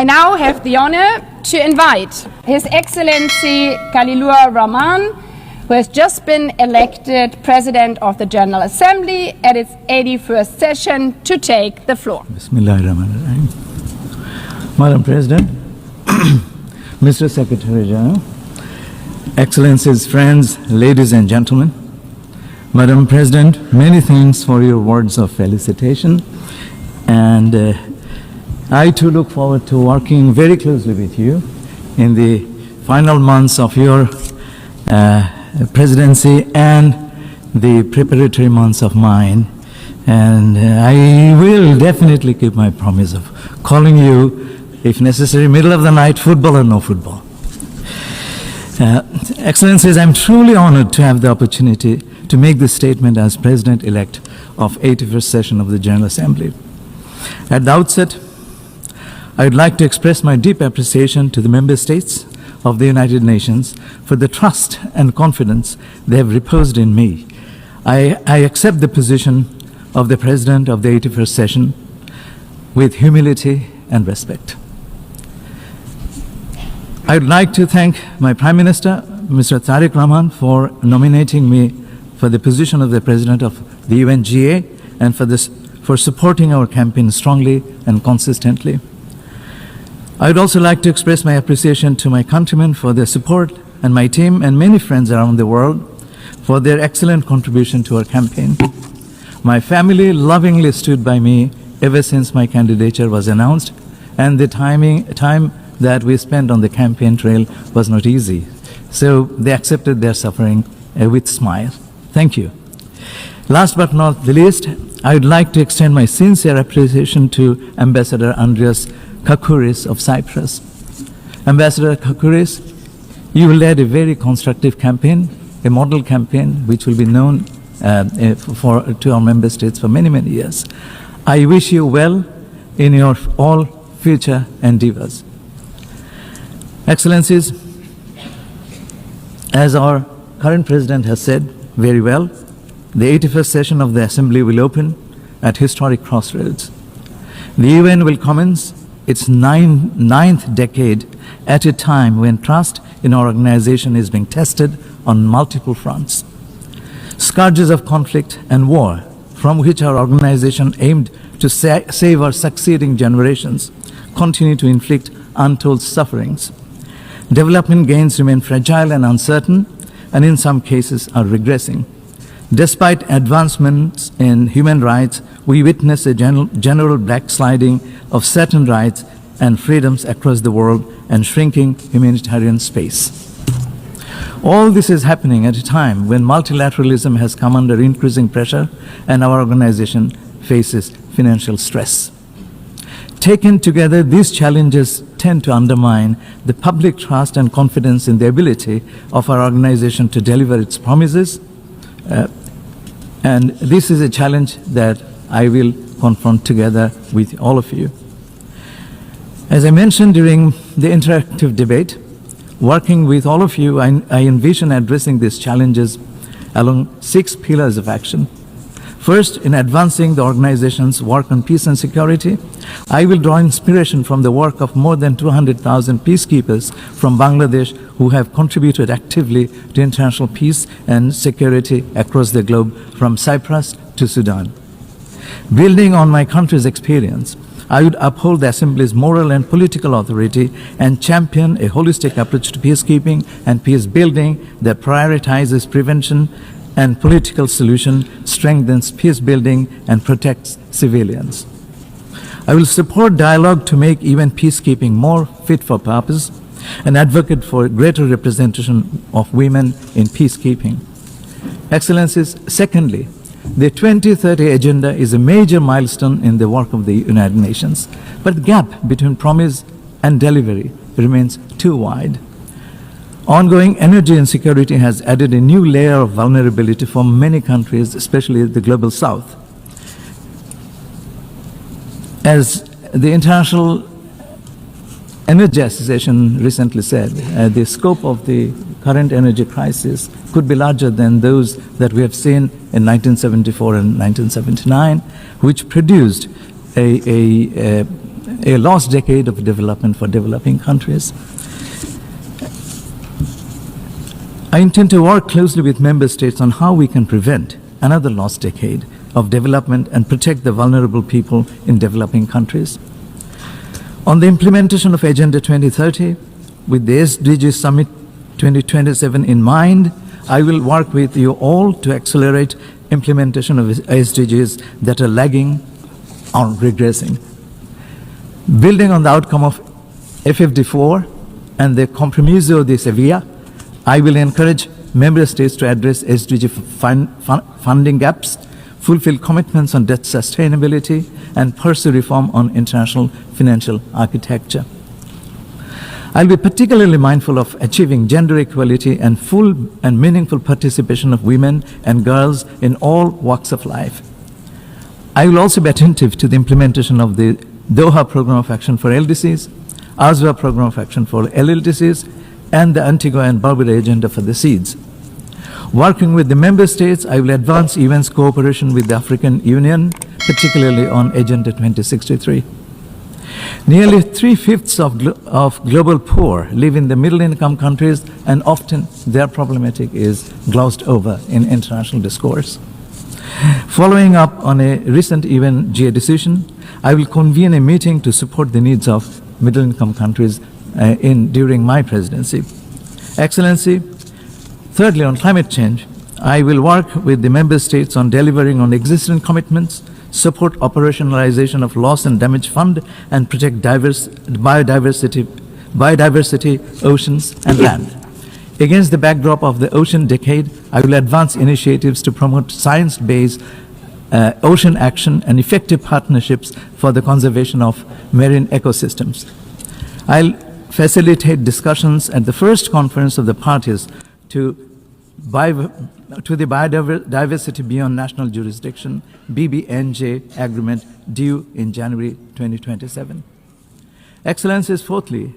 I now have the honor to invite His Excellency Khalilur Rahman, who has just been elected President of the General Assembly at its 81st session, to take the floor. Bismillahirrahmanirrahim. Madam President, Mr. Secretary General, Excellencies, friends, ladies and gentlemen, Madam President, many thanks for your words of felicitation, and I too look forward to working very closely with you in the final months of your presidency and the preparatory months of mine. And I will definitely keep my promise of calling you, if necessary, middle of the night, football or no football. Excellencies, I'm truly honored to have the opportunity to make this statement as President-elect of 81st session of the General Assembly. At the outset, I would like to express my deep appreciation to the member states of the United Nations for the trust and confidence they have reposed in me. I accept the position of the President of the 81st session with humility and respect. I would like to thank my Prime Minister, Mr. Khalilur Rahman, for nominating me for the position of the President of the UNGA and for supporting our campaign strongly and consistently. I would also like to express my appreciation to my countrymen for their support and my team and many friends around the world for their excellent contribution to our campaign. My family lovingly stood by me ever since my candidature was announced, and the time that we spent on the campaign trail was not easy. So they accepted their suffering with smile. Thank you. Last but not the least, I would like to extend my sincere appreciation to Ambassador Andreas Kakouris of Cyprus. Ambassador Kakouris, you led a very constructive campaign, a model campaign which will be known to our member states for many, many years. I wish you well in your all future endeavors. Excellencies, as our current President has said very well, the 81st session of the Assembly will open at historic crossroads. The UN will commence its ninth decade at a time when trust in our organization is being tested on multiple fronts. Scourges of conflict and war, from which our organization aimed to save our succeeding generations, continue to inflict untold sufferings. Development gains remain fragile and uncertain, and in some cases are regressing. Despite advancements in human rights, we witness a general backsliding of certain rights and freedoms across the world and shrinking humanitarian space. All this is happening at a time when multilateralism has come under increasing pressure and our organization faces financial stress. Taken together, these challenges tend to undermine the public trust and confidence in the ability of our organization to deliver its promises. And this is a challenge that I will confront together with all of you. As I mentioned during the interactive debate, working with all of you, I envision addressing these challenges along 6 pillars of action. First, in advancing the organization's work on peace and security, I will draw inspiration from the work of more than 200,000 peacekeepers from Bangladesh who have contributed actively to international peace and security across the globe, from Cyprus to Sudan. Building on my country's experience, I would uphold the Assembly's moral and political authority and champion a holistic approach to peacekeeping and peace building that prioritizes prevention and political solution, strengthens peace building, and protects civilians. I will support dialogue to make even peacekeeping more fit for purpose and advocate for greater representation of women in peacekeeping. Excellencies, secondly, the 2030 Agenda is a major milestone in the work of the United Nations, but the gap between promise and delivery remains too wide. Ongoing energy insecurity has added a new layer of vulnerability for many countries, especially the global south. As the International Energy Association recently said, the scope of the current energy crisis could be larger than those that we have seen in 1974 and 1979, which produced a a lost decade of development for developing countries. I intend to work closely with member states on how we can prevent another lost decade of development and protect the vulnerable people in developing countries. On the implementation of Agenda 2030, with the SDG Summit 2027 in mind, I will work with you all to accelerate implementation of SDGs that are lagging or regressing. Building on the outcome of FFD4 and the Compromiso de Sevilla, I will encourage member states to address SDG funding gaps, fulfill commitments on debt sustainability, and pursue reform on international financial architecture. I'll be particularly mindful of achieving gender equality and full and meaningful participation of women and girls in all walks of life. I will also be attentive to the implementation of the Doha Program of Action for LDCs, ASWA Program of Action for LLDCs, and the Antigua and Barbuda Agenda for the Seeds. Working with the member states, I will advance UN's cooperation with the African Union, particularly on Agenda 2063. Nearly 3/5 of global poor live in the middle-income countries, and often their problematic is glossed over in international discourse. Following up on a recent UN-GA decision, I will convene a meeting to support the needs of middle-income countries during my presidency. Excellency, thirdly, on climate change, I will work with the member states on delivering on existing commitments, support operationalization of loss and damage fund, and protect biodiversity, oceans, and land. Against the backdrop of the ocean decade, I will advance initiatives to promote science-based ocean action and effective partnerships for the conservation of marine ecosystems. I'll facilitate discussions at the first conference of the parties to the Biodiversity Beyond National Jurisdiction, BBNJ agreement due in January 2027. Excellencies, fourthly,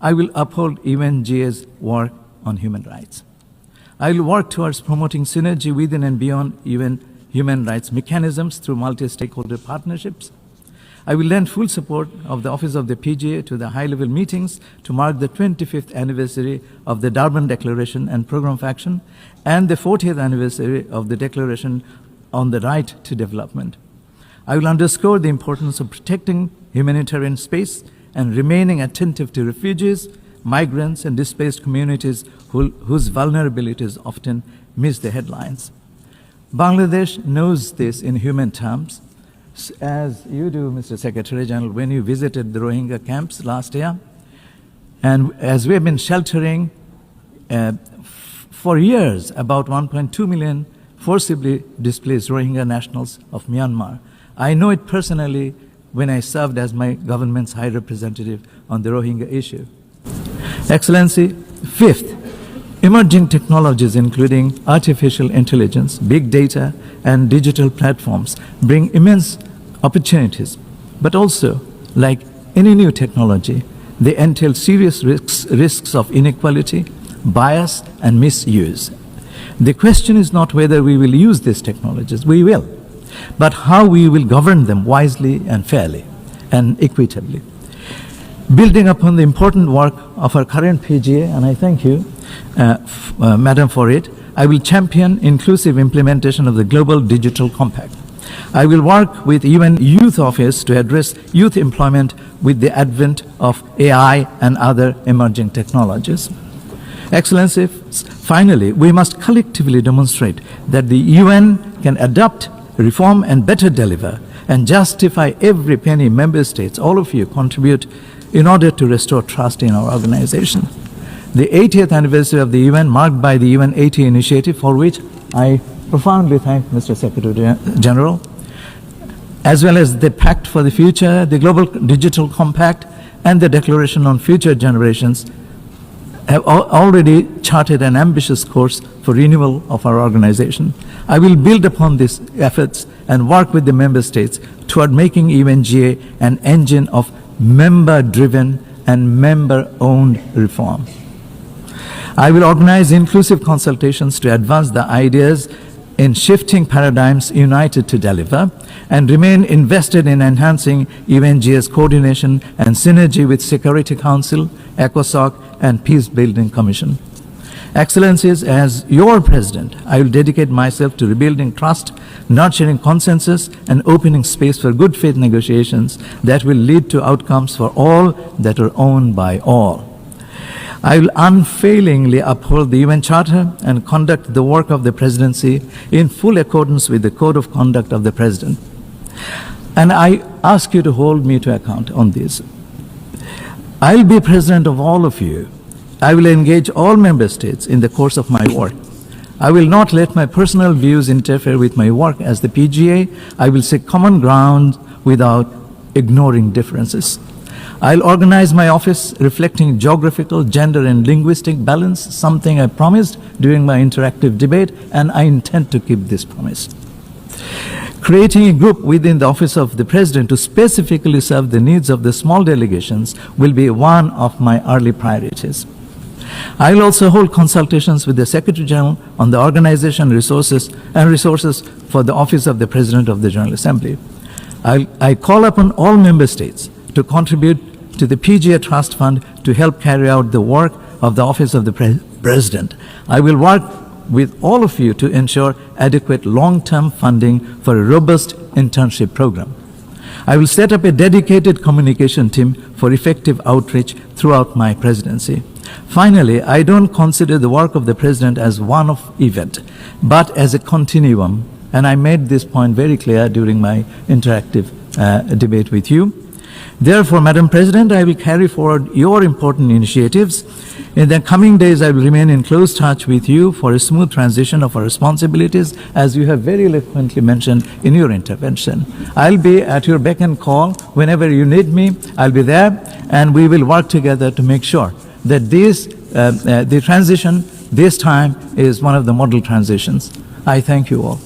I will uphold UNGA's work on human rights. I will work towards promoting synergy within and beyond UN human rights mechanisms through multi-stakeholder partnerships. I will lend full support of the Office of the PGA to the high-level meetings to mark the 25th anniversary of the Durban Declaration and Program of Action and the 40th anniversary of the Declaration on the Right to Development. I will underscore the importance of protecting humanitarian space and remaining attentive to refugees, migrants, and displaced communities whose vulnerabilities often miss the headlines. Bangladesh knows this in human terms, as you do, Mr. Secretary General, when you visited the Rohingya camps last year. And as we have been sheltering for years about 1.2 million forcibly displaced Rohingya nationals of Myanmar. I know it personally when I served as my government's high representative on the Rohingya issue. Excellency, fifth, emerging technologies including artificial intelligence, big data, and digital platforms bring immense opportunities, but also, like any new technology, they entail serious risks of inequality, bias, and misuse. The question is not whether we will use these technologies, we will, but how we will govern them wisely and fairly and equitably. Building upon the important work of our current PGA, and I thank you, Madam, for it, I will champion inclusive implementation of the Global Digital Compact. I will work with UN Youth Office to address youth employment with the advent of AI and other emerging technologies. Excellency, finally, we must collectively demonstrate that the UN can adapt, reform, and better deliver, and justify every penny member states, all of you, contribute in order to restore trust in our organization. The 80th anniversary of the UN, marked by the UN 80 initiative, for which I profoundly thank Mr. Secretary General, as well as the Pact for the Future, the Global Digital Compact, and the Declaration on Future Generations, have already charted an ambitious course for renewal of our organization. I will build upon these efforts and work with the member states toward making UNGA an engine of member-driven and member-owned reform. I will organize inclusive consultations to advance the ideas in shifting paradigms, united to deliver, and remain invested in enhancing UNGA's coordination and synergy with Security Council, ECOSOC, and Peace-Building Commission. Excellencies, as your President, I will dedicate myself to rebuilding trust, nurturing consensus, and opening space for good faith negotiations that will lead to outcomes for all that are owned by all. I will unfailingly uphold the UN Charter and conduct the work of the Presidency in full accordance with the Code of Conduct of the President. And I ask you to hold me to account on this. I'll be President of all of you. I will engage all member states in the course of my work. I will not let my personal views interfere with my work as the PGA. I will seek common ground without ignoring differences. I'll organize my office reflecting geographical, gender, and linguistic balance, something I promised during my interactive debate, and I intend to keep this promise. Creating a group within the Office of the President to specifically serve the needs of the small delegations will be one of my early priorities. I will also hold consultations with the Secretary General on the organization resources for the Office of the President of the General Assembly. I call upon all member states to contribute to the PGA Trust Fund to help carry out the work of the Office of the President. I will work with all of you to ensure adequate long-term funding for a robust internship program. I will set up a dedicated communication team for effective outreach throughout my presidency. Finally, I don't consider the work of the President as one-off event, but as a continuum, and I made this point very clear during my interactive debate with you. Therefore, Madam President, I will carry forward your important initiatives. In the coming days, I will remain in close touch with you for a smooth transition of our responsibilities, as you have very eloquently mentioned in your intervention. I'll be at your beck and call. Whenever you need me, I'll be there, and we will work together to make sure that the transition this time is one of the model transitions. I thank you all.